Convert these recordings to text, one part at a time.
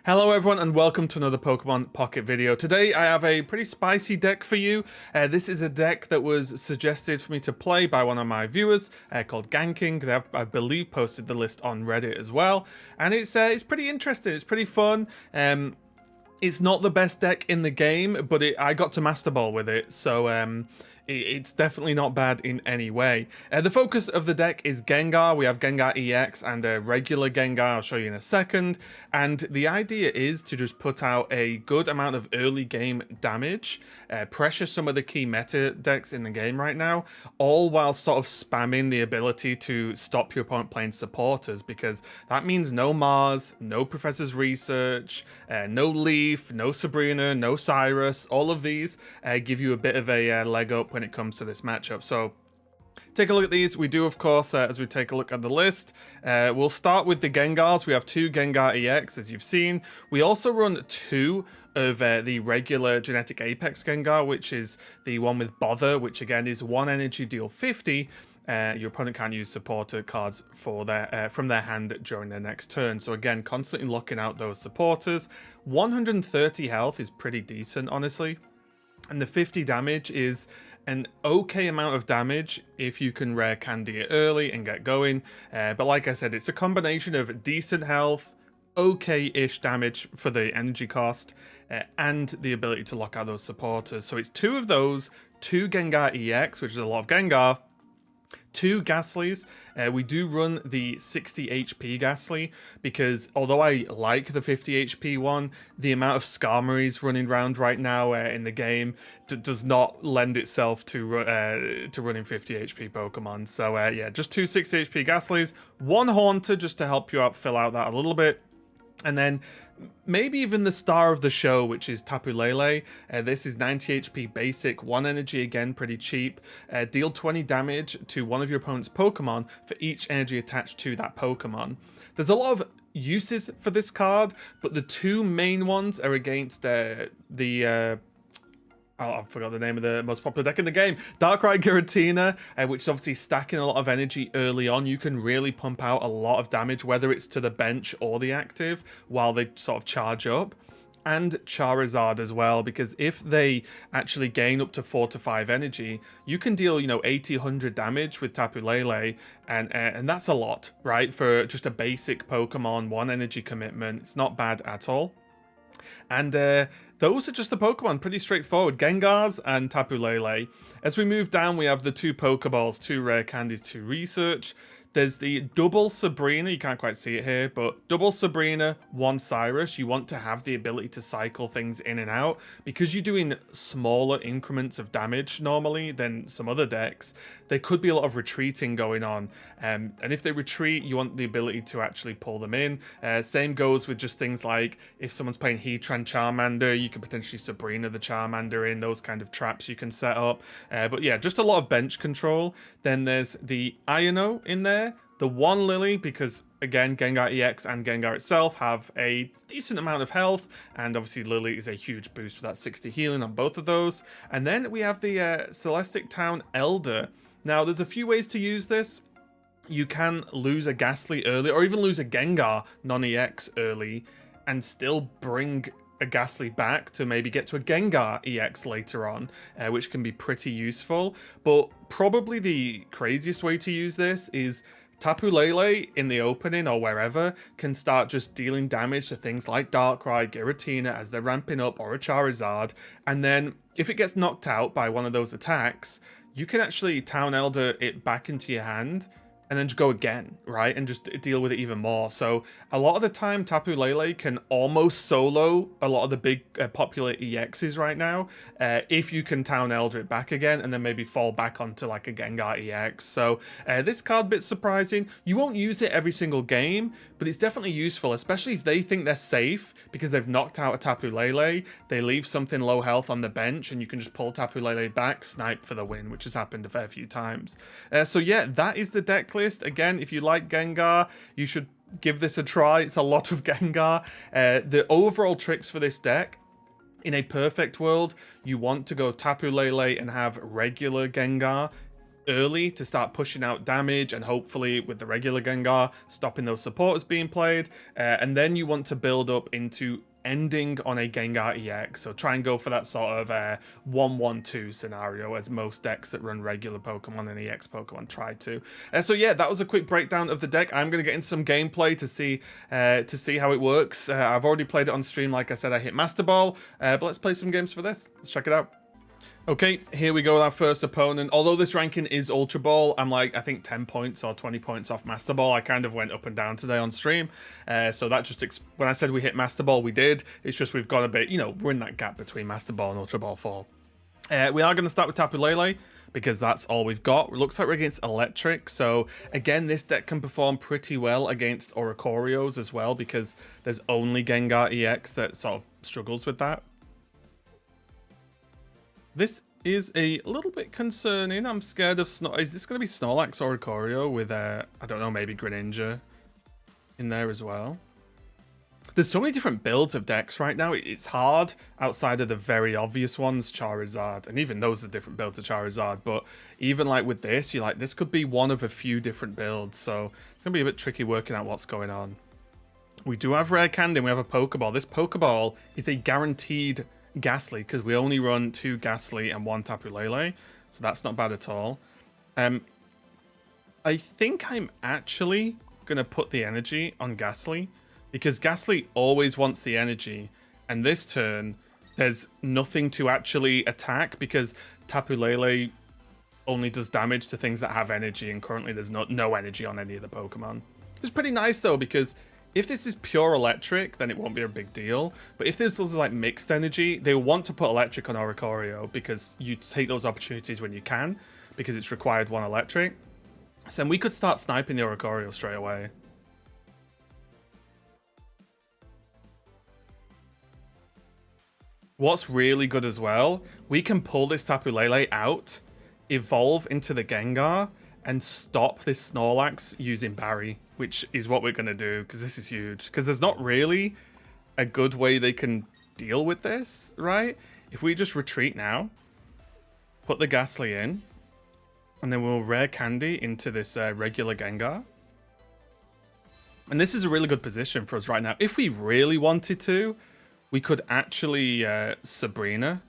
Hello everyone and welcome to another Pokemon Pocket video. Today I have a pretty spicy deck for you. This is a deck that was suggested for me to play by one of my viewers called Ganking. They have, I believe, posted the list on Reddit as well. And it's pretty interesting, it's pretty fun. It's not the best deck in the game, but I got to Master Ball with it, so it's definitely not bad in any way. The focus of the deck is Gengar. We have Gengar EX and a regular Gengar, I'll show you in a second. And the idea is to just put out a good amount of early game damage, pressure some of the key meta decks in the game right now, all while sort of spamming the ability to stop your opponent playing supporters, because that means no Mars, no Professor's Research, no Leaf, no Sabrina, no Cyrus. All of these give you a bit of a leg up when it comes to this matchup. So take a look at these. We do, of course, as we take a look at the list, we'll start with the Gengars. We have two Gengar EX, as you've seen. We also run two of the regular Genetic Apex Gengar, which is the one with Bother, which again is 1 energy, deal 50. Your opponent can't use supporter cards for their from their hand during their next turn. So again, constantly locking out those supporters. 130 health is pretty decent, honestly. And the 50 damage is an okay amount of damage if you can rare candy it early and get going. But like I said, it's a combination of decent health, okay-ish damage for the energy cost, and the ability to lock out those supporters. So it's two of those, two Gengar EX, which is a lot of Gengar, two Ghastlies. We do run the 60 HP Ghastly because although I like the 50 HP one, the amount of Skarmories running around right now in the game does not lend itself to running 50 HP Pokemon. So yeah, just two 60 HP Ghastlies, one Haunter just to help you out, fill out that a little bit. And then maybe even the star of the show, which is Tapu Lele. This is 90 HP basic, 1 energy, again pretty cheap. Deal 20 damage to one of your opponent's Pokemon for each energy attached to that Pokemon. There's a lot of uses for this card, but the two main ones are against I forgot the name of the most popular deck in the game. Darkrai Giratina, which is obviously stacking a lot of energy early on. You can really pump out a lot of damage, whether it's to the bench or the active, while they sort of charge up. And Charizard as well, because if they actually gain up to 4 to 5 energy, you can deal, 80, 100 damage with Tapu Lele, and that's a lot, right? For just a basic Pokemon, 1 energy commitment, it's not bad at all. And those are just the Pokemon, pretty straightforward. Gengars and Tapu Lele. As we move down, we have the two Pokeballs, 2 rare candies, 2 research. There's the double Sabrina, you can't quite see it here, but double Sabrina, 1 Cyrus. You want to have the ability to cycle things in and out. Because you're doing smaller increments of damage normally than some other decks, there could be a lot of retreating going on. And if they retreat, you want the ability to actually pull them in. Same goes with just things like if someone's playing Heatran Charmander, you can potentially Sabrina the Charmander in, those kind of traps you can set up. But yeah, just a lot of bench control. Then there's the Iono in there. The 1 Lily, because again, Gengar EX and Gengar itself have a decent amount of health, and obviously Lily is a huge boost for that 60 healing on both of those. And then we have the Celestic Town Elder. Now, there's a few ways to use this. You can lose a Ghastly early, or even lose a Gengar non-EX early, and still bring a Ghastly back to maybe get to a Gengar EX later on, which can be pretty useful. But probably the craziest way to use this is Tapu Lele in the opening or wherever can start just dealing damage to things like Darkrai, Giratina as they're ramping up, or a Charizard, and then if it gets knocked out by one of those attacks, you can actually Town Elder it back into your hand and then just go again, right? And just deal with it even more. So a lot of the time, Tapu Lele can almost solo a lot of the big popular EXs right now, if you can Town Elder it back again and then maybe fall back onto like a Gengar EX. So this card a bit surprising. You won't use it every single game, but it's definitely useful, especially if they think they're safe because they've knocked out a Tapu Lele. They leave something low health on the bench and you can just pull Tapu Lele back, snipe for the win, which has happened a fair few times. So yeah, that is the deck list. Again, if you like Gengar, you should give this a try. It's a lot of Gengar. The overall tricks for this deck, in a perfect world, you want to go Tapu Lele and have regular Gengar early to start pushing out damage, and hopefully with the regular Gengar stopping those supporters being played, and then you want to build up into ending on a Gengar EX, so try and go for that sort of 1-1-2 scenario, as most decks that run regular Pokemon and EX Pokemon try to. So yeah, that was a quick breakdown of the deck. I'm going to get into some gameplay to see how it works. I've already played it on stream, like I said. I hit Master Ball, but let's play some games for this. Let's check it out. Okay, here we go with our first opponent. Although this ranking is Ultra Ball, I'm like, I think 10 points or 20 points off Master Ball. I kind of went up and down today on stream. So that just, when I said we hit Master Ball, we did. It's just we've got a bit, you know, we're in that gap between Master Ball and Ultra Ball 4. We are going to start with Tapu Lele, because that's all we've got. It looks like we're against Electric. So again, this deck can perform pretty well against Oricorios as well, because there's only Gengar EX that sort of struggles with that. This is a little bit concerning. I'm scared of Is this going to be Snorlax or Oricorio with, I don't know, maybe Greninja in there as well? There's so many different builds of decks right now. It's hard outside of the very obvious ones, Charizard. And even those are different builds of Charizard. But even like with this, you're like, this could be one of a few different builds. So it's going to be a bit tricky working out what's going on. We do have Rare Candy and we have a Pokeball. This Pokeball is a guaranteed Ghastly, because we only run 2 Ghastly and 1 Tapu Lele, so that's not bad at all. I think I'm actually gonna put the energy on Ghastly, because Ghastly always wants the energy, and this turn there's nothing to actually attack because Tapu Lele only does damage to things that have energy, and currently there's no energy on any of the Pokemon. It's pretty nice though, because if this is pure electric, then it won't be a big deal. But if this is like mixed energy, they want to put electric on Oricorio, because you take those opportunities when you can, because it's required 1 electric. So then we could start sniping the Oricorio straight away. What's really good as well, we can pull this Tapu Lele out, evolve into the Gengar, and stop this Snorlax using Barry, which is what we're going to do, because this is huge. Because there's not really a good way they can deal with this, right? If we just retreat now, put the Ghastly in, and then we'll Rare Candy into this regular Gengar. And this is a really good position for us right now. If we really wanted to, we could actually Sabrina,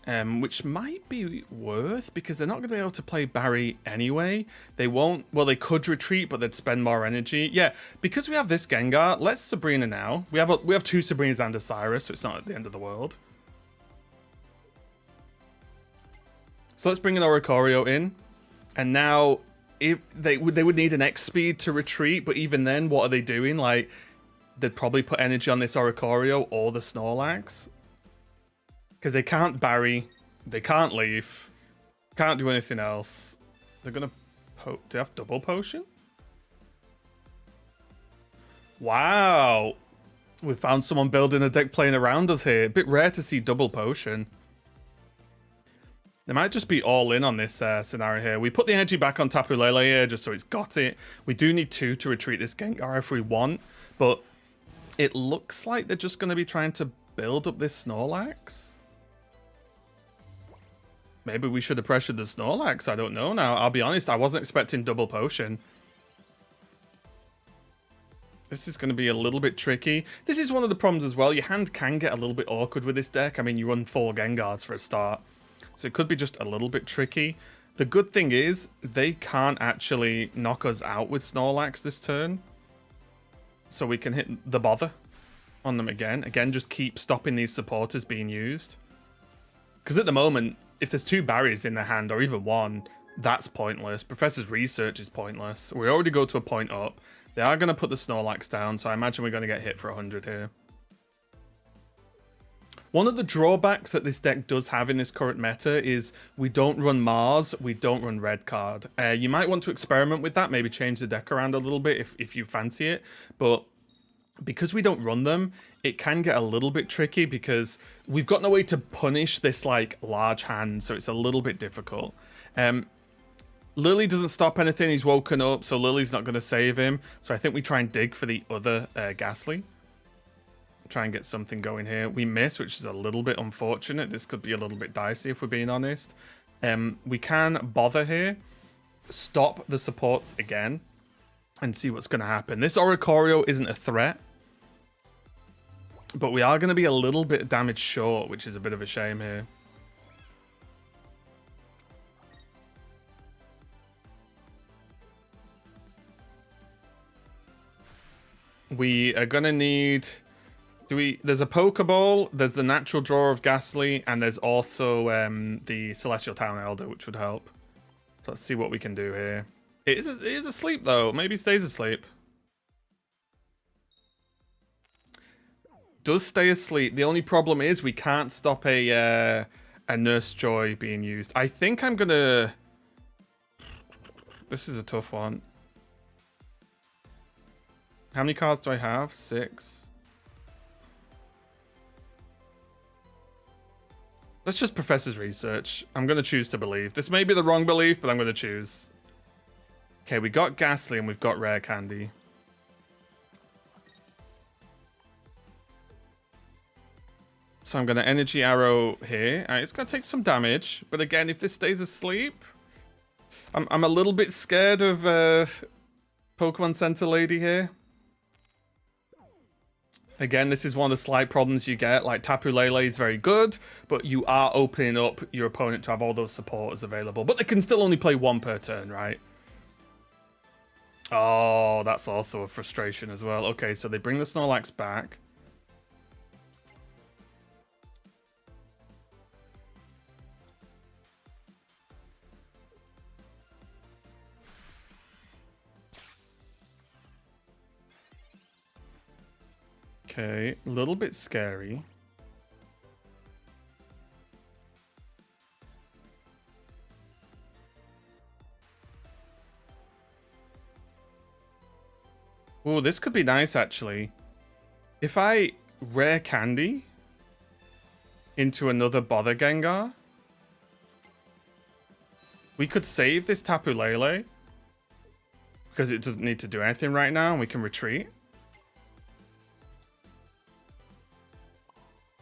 which might be worth, because they're not going to be able to play Barry anyway. They won't. Well, they could retreat, but they'd spend more energy. Yeah, because we have this Gengar, let's Sabrina now. We have 2 Sabrinas and a Cyrus, so it's not at the end of the world. So let's bring an Oricorio in, and now if they would need an X speed to retreat, but even then, what are they doing? Like, they'd probably put energy on this Oricorio or the Snorlax. Because they can't Barry, they can't leave, can't do anything else. They're gonna do they have double potion? Wow, we found someone building a deck playing around us here. A bit rare to see double potion. They might just be all in on this scenario here. We put the energy back on Tapu Lele here just so it's got it. We do need 2 to retreat this Gengar if we want, but it looks like they're just going to be trying to build up this Snorlax. Maybe we should have pressured the Snorlax. I don't know now. I'll be honest, I wasn't expecting double potion. This is going to be a little bit tricky. This is one of the problems as well. Your hand can get a little bit awkward with this deck. I mean, you run 4 Gengars for a start, so it could be just a little bit tricky. The good thing is, they can't actually knock us out with Snorlax this turn. So we can hit the bother on them again. Again, just keep stopping these supporters being used. Because at the moment, if there's 2 Barrys in their hand, or even 1, that's pointless. Professor's Research is pointless. We already go to a point up. They are going to put the Snorlax down, so I imagine we're going to get hit for 100 here. One of the drawbacks that this deck does have in this current meta is we don't run Mars, we don't run Red Card. You might want to experiment with that, maybe change the deck around a little bit if you fancy it, but because we don't run them, it can get a little bit tricky because we've got no way to punish this like large hand, so it's a little bit difficult. Lily doesn't stop anything, he's woken up, so Lily's not going to save him. So I think we try and dig for the other Ghastly. Try and get something going here. We miss, which is a little bit unfortunate. This could be a little bit dicey if we're being honest. We can bother here, stop the supports again, and see what's going to happen. This Oricorio isn't a threat, but we are going to be a little bit damage short, which is a bit of a shame here. We are going to need... There's a Pokeball, there's the natural draw of Ghastly, and there's also the Celestial Town Elder, which would help. So let's see what we can do here. It is asleep, though. Maybe stays asleep. Does stay asleep. The only problem is we can't stop a Nurse Joy being used. I think I'm going to... This is a tough one. How many cards do I have? 6. Let's just Professor's Research. I'm going to choose to believe. This may be the wrong belief, but I'm going to choose. Okay, we got Ghastly and we've got Rare Candy. So I'm going to Energy Arrow here. It's going to take some damage. But again, if this stays asleep, I'm a little bit scared of Pokemon Center Lady here. Again, this is one of the slight problems you get. Like, Tapu Lele is very good, but you are opening up your opponent to have all those supporters available. But they can still only play 1 per turn, right? Oh, that's also a frustration as well. Okay, so they bring the Snorlax back. Okay, a little bit scary. Oh, this could be nice, actually. If I Rare Candy into another Bother Gengar, we could save this Tapu Lele because it doesn't need to do anything right now, and we can retreat.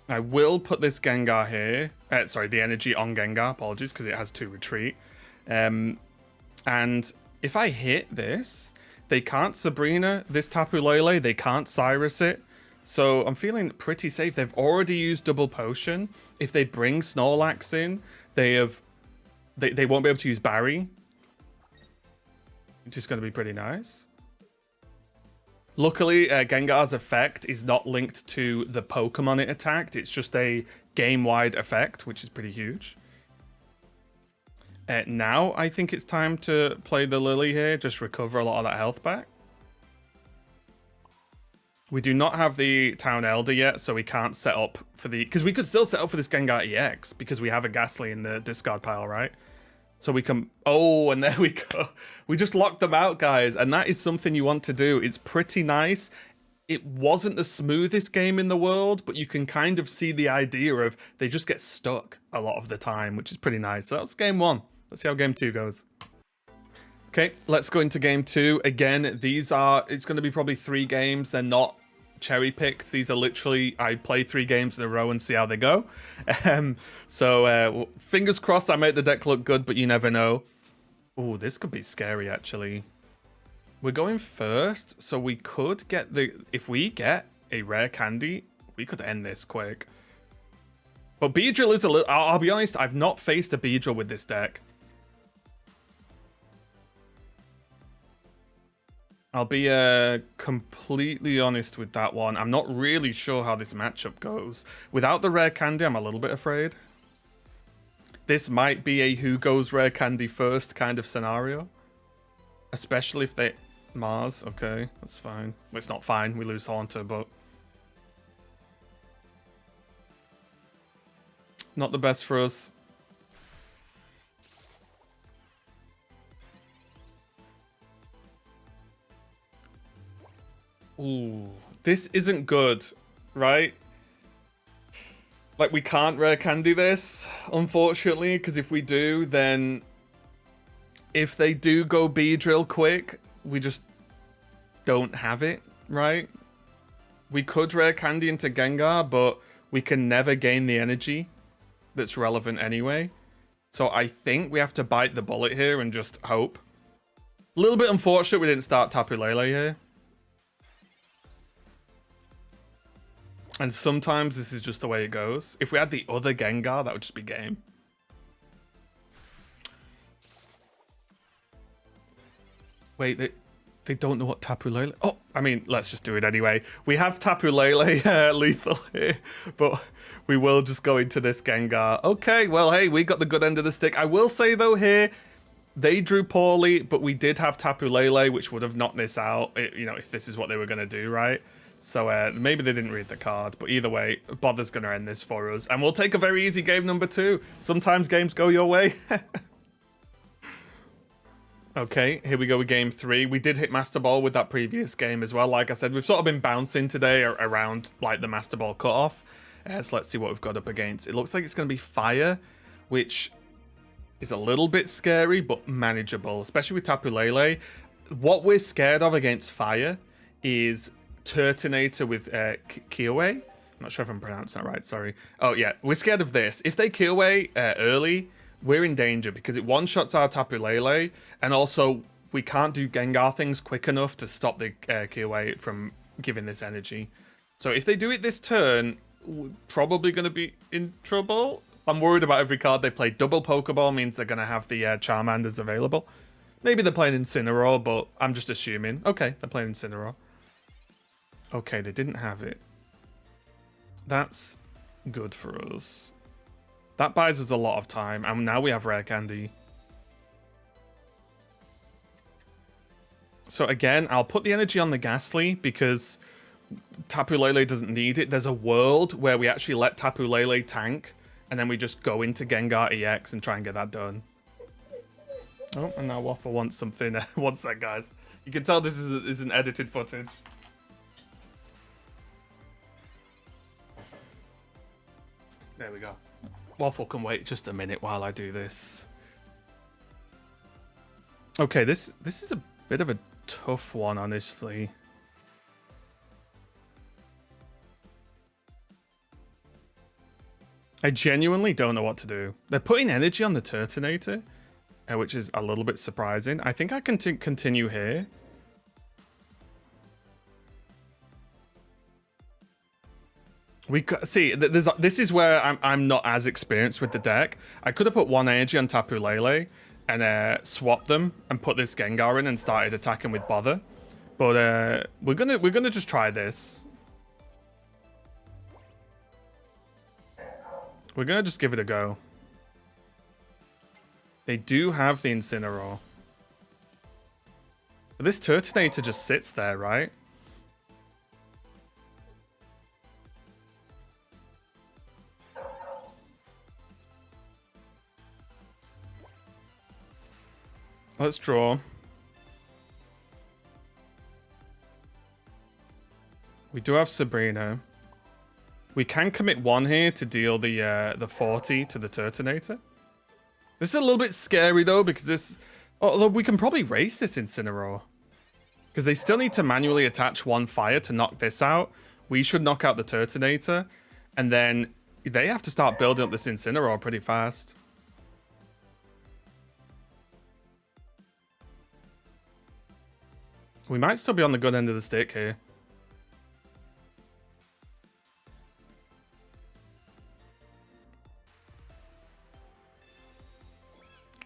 I will put this Gengar here. Sorry, the energy on Gengar, apologies, because it has 2 retreat. And if I hit this, they can't Sabrina this Tapu Lele, they can't Cyrus it. So I'm feeling pretty safe. They've already used Double Potion. If they bring Snorlax in, they won't be able to use Barry, which is going to be pretty nice. Luckily, Gengar's effect is not linked to the Pokemon it attacked. It's just a game-wide effect, which is pretty huge. Now, I think it's time to play the Lily here. Just recover a lot of that health back. We do not have the Town Elder yet, so we can't set up for the... Because we could still set up for this Gengar EX, because we have a Ghastly in the discard pile, right? So we can... Oh, and there we go. We just locked them out, guys. And that is something you want to do. It's pretty nice. It wasn't the smoothest game in the world, but you can kind of see the idea of they just get stuck a lot of the time, which is pretty nice. So that's game 1. Let's see how game 2 goes. Okay, let's go into game 2. Again, it's going to be probably 3 games. They're not cherry-picked. These are literally, I play 3 games in a row and see how they go. So fingers crossed I make the deck look good, but you never know. Oh, this could be scary, actually. We're going first, so we could get if we get a Rare Candy, we could end this quick. But Beedrill is a little... I'll be honest, I've not faced a Beedrill with this deck. I'll be completely honest with that one. I'm not really sure how this matchup goes. Without the Rare Candy, I'm a little bit afraid. This might be a who goes Rare Candy first kind of scenario. Especially if they... Mars, okay, that's fine. Well, it's not fine, we lose Haunter, but... Not the best for us. Ooh, this isn't good, right? Like, we can't Rare Candy this, unfortunately, because if we do, then... If they do go Beedrill quick, we just don't have it, right? We could Rare Candy into Gengar, but we can never gain the energy that's relevant anyway. So I think we have to bite the bullet here and just hope. A little bit unfortunate we didn't start Tapu Lele here. And sometimes this is just the way it goes. If we had the other Gengar, that would just be game. Wait, they don't know what Tapu Lele... Oh, I mean, let's just do it anyway. We have Tapu Lele lethal here, but we will just go into this Gengar. Okay, well, hey, we got the good end of the stick. I will say, though, here, they drew poorly, but we did have Tapu Lele, which would have knocked this out, you know, if this is what they were going to do, right? So maybe they didn't read the card, but either way, Bother's going to end this for us. And we'll take a very easy game number 2. Sometimes games go your way. Okay, here we go with game 3. We did hit Master Ball with that previous game as well. Like I said, we've sort of been bouncing today around like the Master Ball cutoff. So let's see what we've got up against. It looks like it's going to be Fire, which is a little bit scary, but manageable, especially with Tapu Lele. What we're scared of against Fire is Turtonator with Kiowe. I'm not sure if I'm pronouncing that right, sorry. Oh yeah, we're scared of this. If they Kiowe early, we're in danger because it one-shots our Tapu Lele, and also we can't do Gengar things quick enough to stop the Kiowe from giving this energy. So if they do it this turn, we're probably going to be in trouble. I'm worried about every card they play. Double Pokeball means they're going to have the Charmanders available. Maybe they're playing Incineroar, but I'm just assuming. Okay, they're playing Incineroar. Okay, they didn't have it. That's good for us. That buys us a lot of time, and now we have Rare Candy. So again, I'll put the energy on the Ghastly because Tapu Lele doesn't need it. There's a world where we actually let Tapu Lele tank, and then we just go into Gengar EX and try and get that done. Oh, and now Waffle wants something. One sec, guys. You can tell this is an edited footage. There we go. Waffle can wait just a minute while I do this. Okay, this is a bit of a tough one, honestly. I genuinely don't know what to do. They're putting energy on the Turtonator, which is a little bit surprising. I think I can continue here. See, this is where I'm not as experienced with the deck. I could have put one energy on Tapu Lele and swapped them and put this Gengar in and started attacking with Bother. But we're gonna just try this. We're gonna just give it a go. They do have the Incineroar. But this Turtonator just sits there, right? Let's draw. We do have Sabrina. We can commit one here to deal the 40 to the Turtonator. This is a little bit scary though, because this... Although we can probably race this Incineroar. Because they still need to manually attach one fire to knock this out. We should knock out the Turtonator. And then they have to start building up this Incineroar pretty fast. We might still be on the good end of the stick here.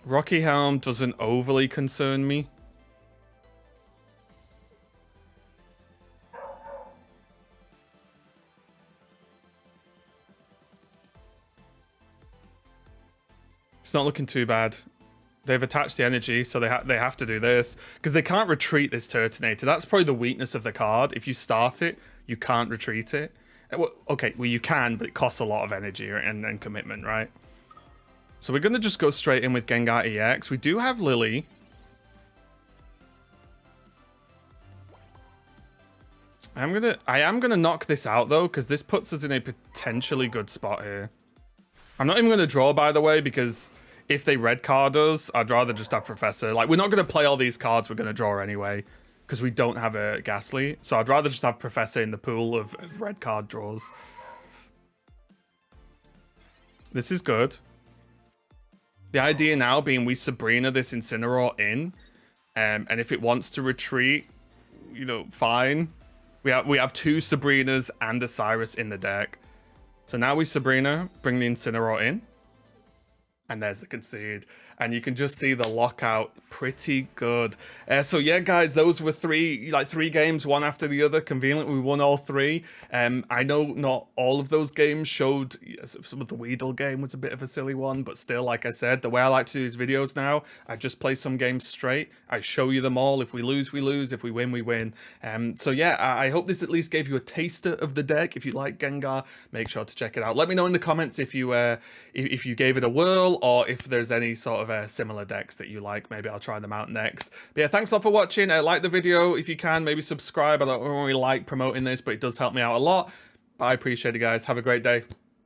Rocky Helm doesn't overly concern me. It's not looking too bad. They've attached the energy, so they have to do this. Because they can't retreat this Turtonator. That's probably the weakness of the card. If you start it, you can't retreat it. Well, okay, well you can, but it costs a lot of energy and commitment, right? So we're going to just go straight in with Gengar EX. We do have Lily. I am gonna knock this out though, because this puts us in a potentially good spot here. I'm not even going to draw, by the way, because if they red card us, I'd rather just have Professor. Like, we're not going to play all these cards we're going to draw anyway, because we don't have a Ghastly. So I'd rather just have Professor in the pool of red card draws. This is good. The idea now being we Sabrina this Incineroar in, and if it wants to retreat, you know, fine. We have 2 Sabrinas and a Cyrus in the deck. So now we Sabrina, bring the Incineroar in. And there's the concede. And you can just see the lockout pretty good. So yeah, guys, those were three games, one after the other. Conveniently, we won all 3. I know not all of those games showed, some of the Weedle game was a bit of a silly one, but still, like I said, the way I like to do these videos now, I just play some games straight. I show you them all. If we lose, we lose. If we win, we win. So yeah, I hope this at least gave you a taster of the deck. If you like Gengar, make sure to check it out. Let me know in the comments if you gave it a whirl, or if there's any sort of similar decks that you like. Maybe I'll try them out next. But yeah, thanks all for watching. Like the video if you can. Maybe subscribe. I don't really like promoting this, but it does help me out a lot. But I appreciate it, guys. Have a great day.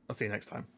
I'll see you next time.